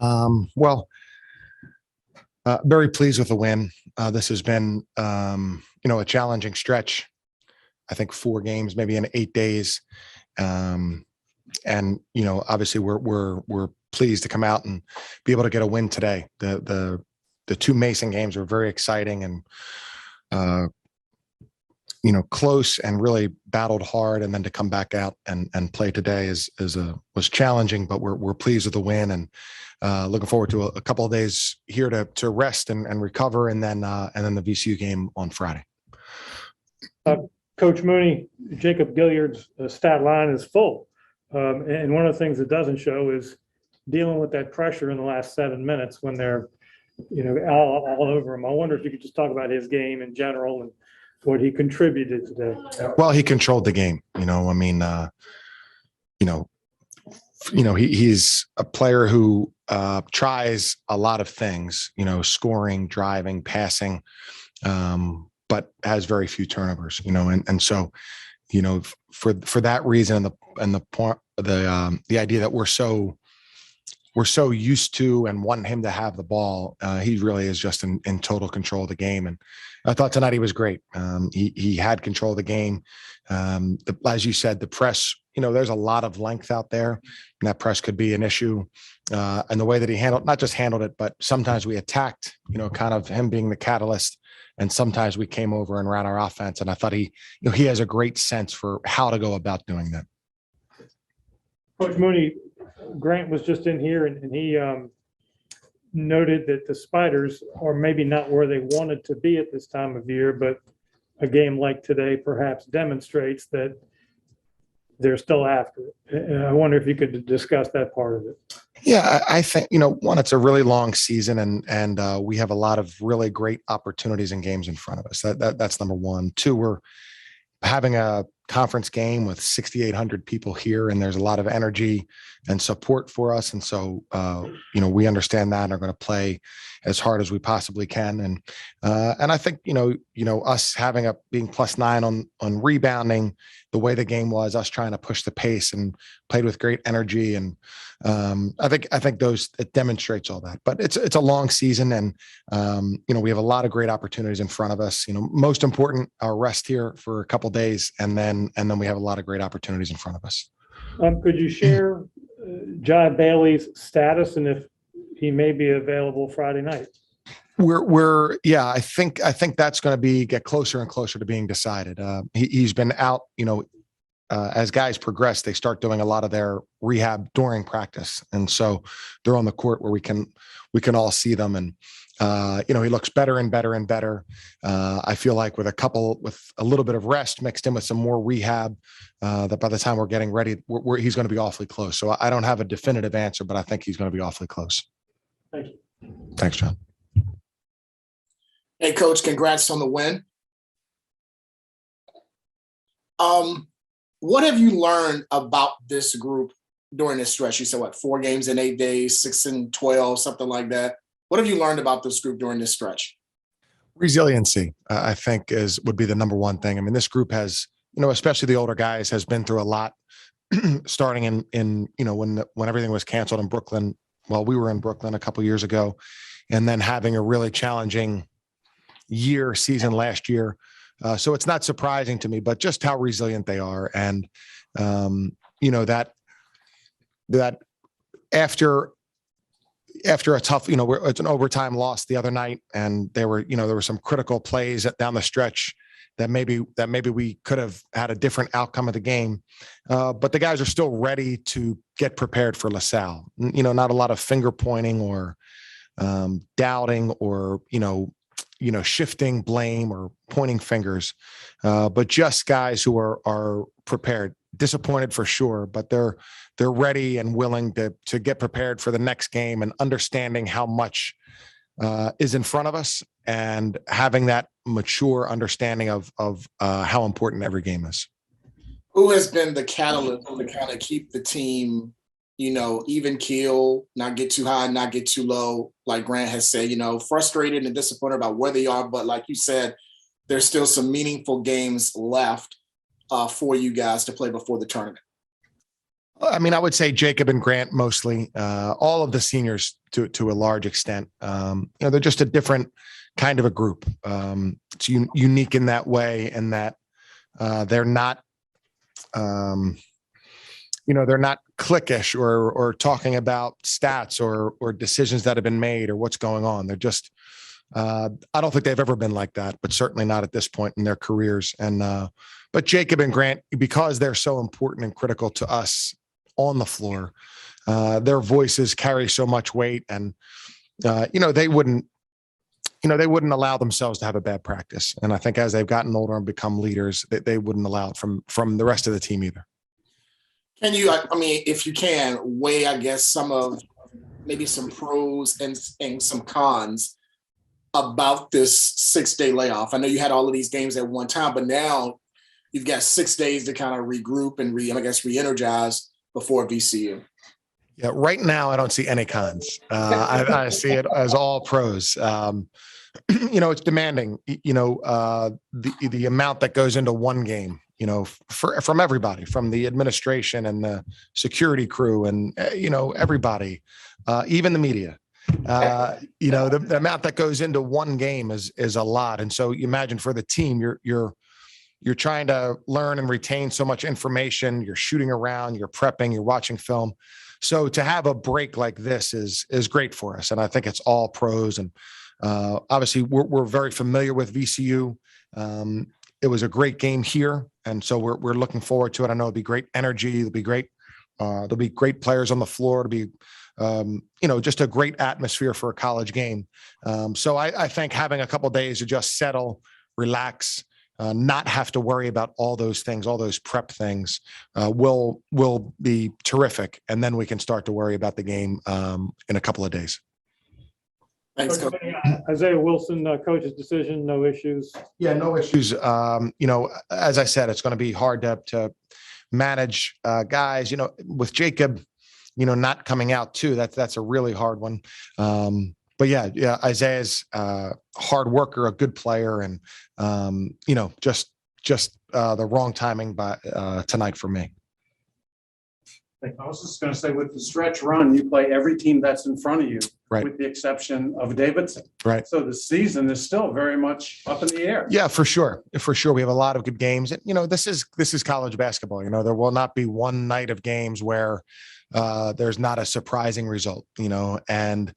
Well, very pleased with the win. This has been, a challenging stretch. I think 4 games, maybe in 8 days, and obviously we're pleased to come out and be able to get a win today. The two Mason games were very exciting and uh, close and really battled hard, and then to come back out and play today was challenging, but we're pleased with the win and looking forward to a couple of days here to rest and recover, and then the VCU game on Friday. Coach Mooney, Jacob Gilliard's stat line is full, and one of the things it doesn't show is dealing with that pressure in the last 7 minutes when they're all over him. I wonder if you could just talk about his game in general and what he contributed today. Well, he controlled the game. He's a player who tries a lot of things, scoring, driving, passing, but has very few turnovers, and so, for that reason, and the idea that we're so used to and want him to have the ball, he really is just in total control of the game. And I thought tonight he was great. He had control of the game. As you said, the press, there's a lot of length out there, and that press could be an issue. And the way that he not just handled it, but sometimes we attacked, kind of him being the catalyst. And sometimes we came over and ran our offense. And I thought he has a great sense for how to go about doing that. Coach Mooney, Grant was just in here and he noted that the Spiders are maybe not where they wanted to be at this time of year, but a game like today perhaps demonstrates that they're still after it. I wonder if you could discuss that part of it. Yeah, I think, one, it's a really long season and we have a lot of really great opportunities and games in front of us. That's number one. Two, we're having a conference game with 6,800 people here, and there's a lot of energy and support for us. And so, we understand that and are going to play as hard as we possibly can. And I think, us being +9 on rebounding, the way the game was, us trying to push the pace and played with great energy. And I think it demonstrates all that, but it's a long season, and we have a lot of great opportunities in front of us. Most important, our rest here for a couple of days, and then we have a lot of great opportunities in front of us. Could you share Jai Bailey's status and if he may be available Friday night? I think that's going to get closer and closer to being decided. He's been out, as guys progress, they start doing a lot of their rehab during practice. And so they're on the court where we can all see them. And, he looks better and better and better. I feel like with a little bit of rest mixed in with some more rehab, that by the time we're getting ready, he's going to be awfully close. So I don't have a definitive answer, but I think he's going to be awfully close. Thank you. Thanks, John. Hey, Coach, congrats on the win. What have you learned about this group during this stretch? You said, 4 games in 8 days, 6 and 12, something like that. What have you learned about this group during this stretch? Resiliency, I think, would be the number one thing. I mean, this group has, especially the older guys, has been through a lot, starting in when everything was canceled in Brooklyn. Well, we were in Brooklyn a couple of years ago, and then having a really challenging season last year. So it's not surprising to me, but just how resilient they are. And, that after a tough, it's an overtime loss the other night, and there were some critical plays down the stretch that maybe we could have had a different outcome of the game. But the guys are still ready to get prepared for LaSalle. Not a lot of finger pointing or doubting or, shifting blame or pointing fingers, but just guys who are prepared, disappointed for sure, but they're ready and willing to get prepared for the next game, and understanding how much is in front of us, and having that mature understanding of how important every game is. Who has been the catalyst to kind of keep the team, even keel, not get too high, not get too low? Like Grant has said, frustrated and disappointed about where they are. But like you said, there's still some meaningful games left for you guys to play before the tournament. I mean, I would say Jacob and Grant mostly, all of the seniors to a large extent. They're just a different kind of a group. It's unique in that way, and that they're not, they're not cliquish or talking about stats or decisions that have been made or what's going on. They're just, I don't think they've ever been like that, but certainly not at this point in their careers. But Jacob and Grant, because they're so important and critical to us on the floor, their voices carry so much weight, and they wouldn't allow themselves to have a bad practice. And I think as they've gotten older and become leaders, they wouldn't allow it from the rest of the team either. Can you, I mean, if you can, weigh, I guess, maybe some pros and some cons about this 6-day layoff? I know you had all of these games at one time, but now you've got 6 days to kind of regroup and re-energize before VCU. Yeah, right now I don't see any cons. I see it as all pros. It's demanding. The amount that goes into one game. From everybody, from the administration and the security crew, and everybody, even the media. The amount that goes into one game is a lot. And so you imagine for the team, you're trying to learn and retain so much information. You're shooting around, you're prepping, you're watching film. So to have a break like this is great for us. And I think it's all pros. And obviously we're very familiar with VCU. It was a great game here. And so we're looking forward to it. I know it'll be great energy. It'll be great. There'll be great players on the floor. It'll be, just a great atmosphere for a college game. So I think having a couple of days to just settle, relax, not have to worry about all those things, all those prep things, will be terrific. And then we can start to worry about the game in a couple of days. Thanks, Coach. Isaiah Wilson, coach's decision, no issues. Yeah, no issues. As I said, it's going to be hard to manage guys. With Jacob, not coming out too. That's a really hard one. But yeah, Isaiah's hard worker, a good player, and just the wrong timing by tonight for me. I was just going to say, with the stretch run, you play every team that's in front of you, right, with the exception of Davidson. Right. So the season is still very much up in the air. Yeah, for sure. For sure. We have a lot of good games. And, this is college basketball. There will not be one night of games where there's not a surprising result, and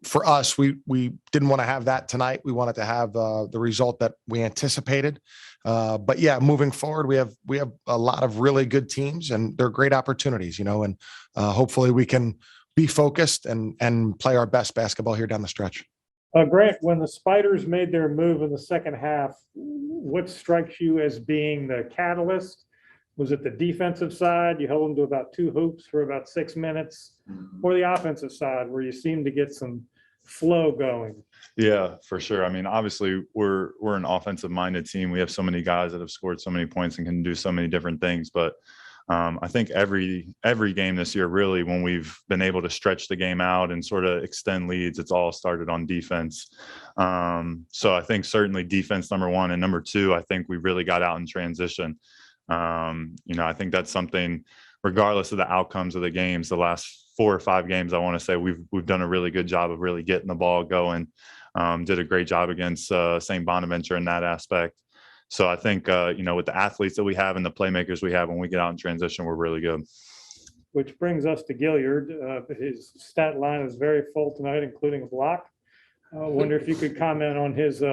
for us, we didn't want to have that tonight. We wanted to have the result that we anticipated. But yeah, moving forward, we have a lot of really good teams, and they're great opportunities, and hopefully we can be focused and play our best basketball here down the stretch. Grant, when the Spiders made their move in the second half, what strikes you as being the catalyst? Was it the defensive side? You held them to about 2 hoops for about 6 minutes, or the offensive side where you seemed to get some flow going? Yeah, for sure. I mean, obviously we're an offensive minded team. We have so many guys that have scored so many points and can do so many different things. But I think every game this year, really, when we've been able to stretch the game out and sort of extend leads, it's all started on defense. So I think certainly defense, number one, and number two, I think we really got out in transition. I think that's something, regardless of the outcomes of the games, the last 4 or 5 games, I want to say we've done a really good job of really getting the ball going. Did a great job against St. Bonaventure in that aspect. So I think, with the athletes that we have and the playmakers we have, when we get out in transition, we're really good. Which brings us to Gilliard. His stat line is very full tonight, including a block. I wonder if you could comment on his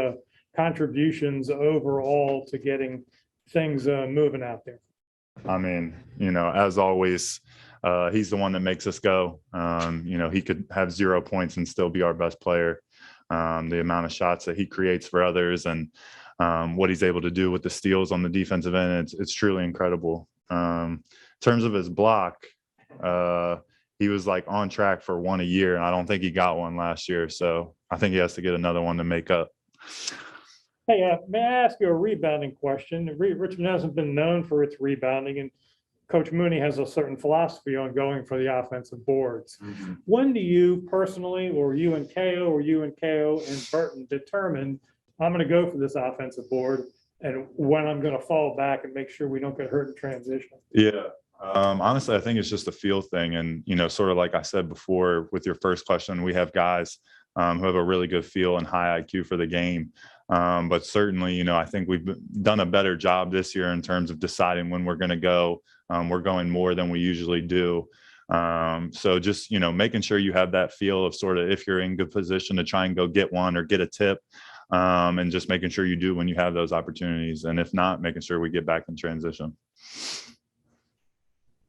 contributions overall to getting things moving out there. I mean, as always, he's the one that makes us go. He could have 0 points and still be our best player. The amount of shots that he creates for others and what he's able to do with the steals on the defensive end, it's truly incredible. In terms of his block, he was like on track for 1 a year, and I don't think he got one last year. So I think he has to get another one to make up. Hey, may I ask you a rebounding question? Richmond hasn't been known for its rebounding, and Coach Mooney has a certain philosophy on going for the offensive boards. Mm-hmm. When do you personally, or you and KO and Burton determine I'm going to go for this offensive board, and when I'm going to fall back and make sure we don't get hurt in transition? Yeah, Honestly, I think it's just a feel thing. And, sort of like I said before with your first question, we have guys who have a really good feel and high IQ for the game. But certainly, I think we've done a better job this year in terms of deciding when we're going to go. We're going more than we usually do. So just, making sure you have that feel of sort of if you're in good position to try and go get one or get a tip, and just making sure you do when you have those opportunities. And if not, making sure we get back in transition.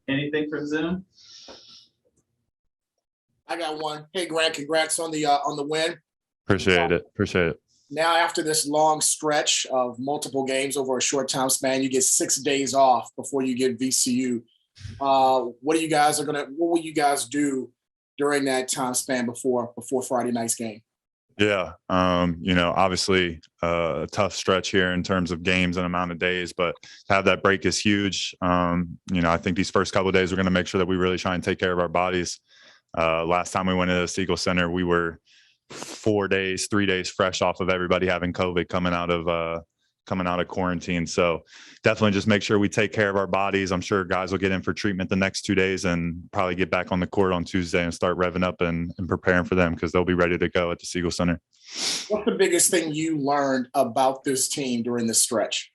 Anything from Zoom? I got one. Hey, Grant, congrats on the win. Appreciate it. Now, after this long stretch of multiple games over a short time span, you get 6 days off before you get VCU. What will you guys do during that time span before Friday night's game? Yeah. Obviously a tough stretch here in terms of games and amount of days, but to have that break is huge. I think these first couple of days, we're going to make sure that we really try and take care of our bodies. Last time we went to the Siegel Center, we were 3 days fresh off of everybody having COVID coming out of quarantine. So definitely just make sure we take care of our bodies. I'm sure guys will get in for treatment the next 2 days and probably get back on the court on Tuesday and start revving up and preparing for them because they'll be ready to go at the Siegel Center. What's the biggest thing you learned about this team during this stretch?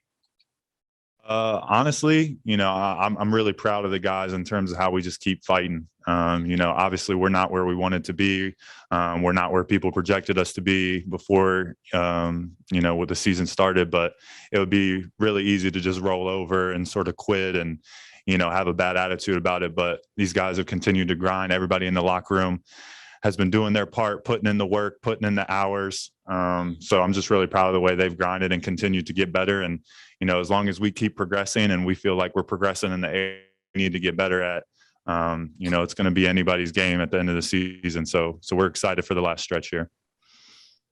Honestly, I'm really proud of the guys in terms of how we just keep fighting. Obviously we're not where we wanted to be. We're not where people projected us to be before, when the season started, but it would be really easy to just roll over and sort of quit and, have a bad attitude about it. But these guys have continued to grind. Everybody in the locker room has been doing their part, putting in the work, putting in the hours. So I'm just really proud of the way they've grinded and continued to get better. And, as long as we keep progressing and we feel like we're progressing in the area we need to get better at, it's going to be anybody's game at the end of the season. So we're excited for the last stretch here.